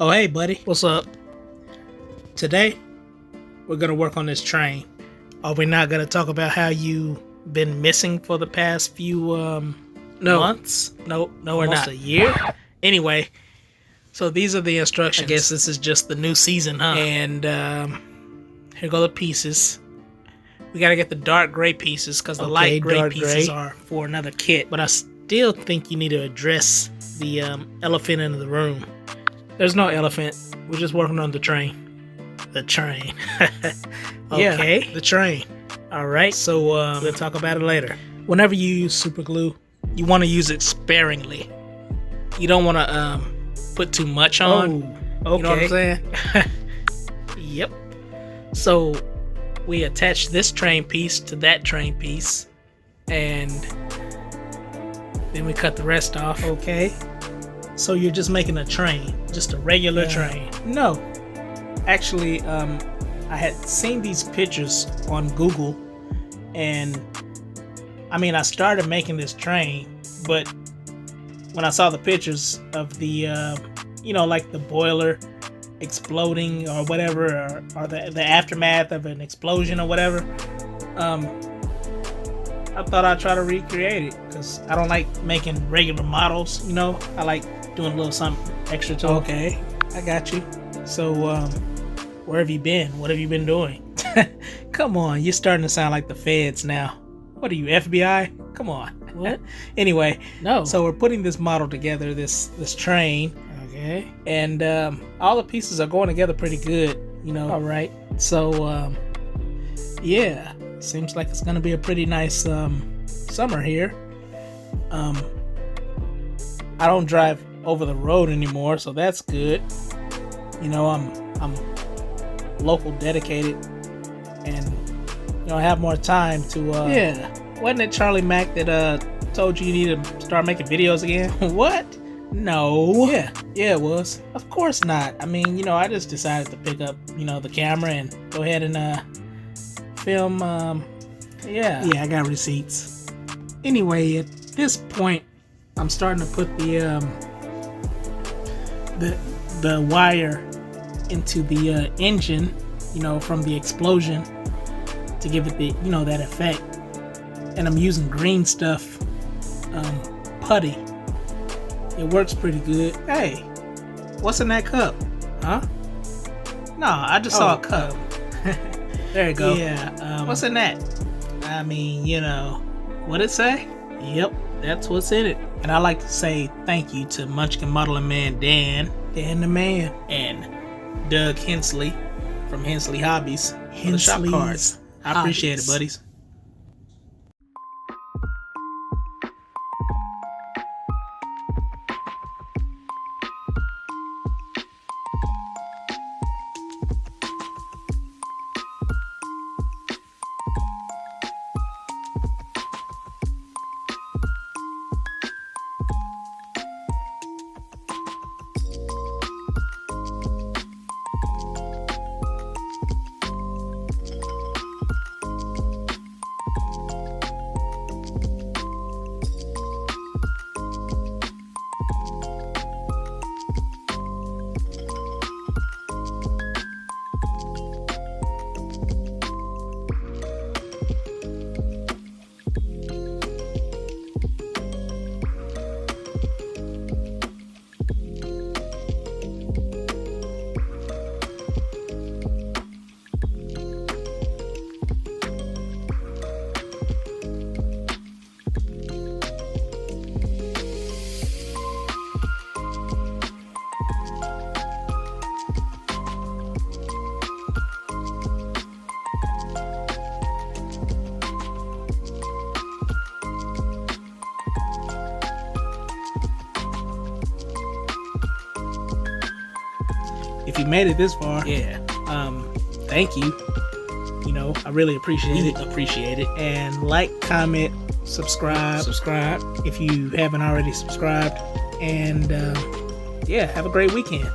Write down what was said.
Oh, hey, buddy. What's up? Today, we're going to work on this train. Are we not going to talk about how you've been missing for the past few months? No, we're not. A year? Anyway, so these are the instructions. I guess this is just the new season, huh? And here go the pieces. We got to get the dark gray pieces because the light gray pieces are for another kit. But I still think you need to address the elephant in the room. There's no elephant. We're just working on the train. The train. Okay. Yeah, the train. All right. So we'll talk about it later. Whenever you use super glue, you want to use it sparingly. You don't want to put too much on. Oh, okay. You know what I'm saying? Yep. So we attach this train piece to that train piece, and then we cut the rest off. Okay. So you're just making a train, just a regular train? No. Actually, I had seen these pictures on Google, and I started making this train, but when I saw the pictures of the, like the boiler exploding or whatever, or the aftermath of an explosion or whatever, I thought I'd try to recreate it because I don't like making regular models, I like doing a little something extra to it. Okay, I got you. So, where have you been? What have you been doing? Come on, you're starting to sound like the feds now. What are you, FBI? Come on. What? Anyway, no. So we're putting this model together, this train. Okay. And all the pieces are going together pretty good, All right. So, yeah, seems like it's gonna be a pretty nice summer here. I don't drive over the road anymore, so that's good. I'm local dedicated, and I have more time to yeah. Wasn't it Charlie Mack that told you need to start making videos again? What? No. Yeah, it was. Of course not. I just decided to pick up the camera and go ahead and film. Yeah, I got receipts. Anyway, at this point, I'm starting to put the wire into the engine, from the explosion to give it the, that effect. And I'm using green stuff, putty. It works pretty good. Hey, what's in that cup? Huh? No, I just saw a cup. There you go. Yeah. What's in that? What'd it say? Yep, that's what's in it. And I like to say thank you to Munchkin Modeling Man Dan the Man, and Doug Hensley from Hensley Hobbies for the shop cards. I appreciate it, buddies. If you made it this far, thank you. I really appreciate it. And like, comment, subscribe if you haven't already subscribed. And have a great weekend.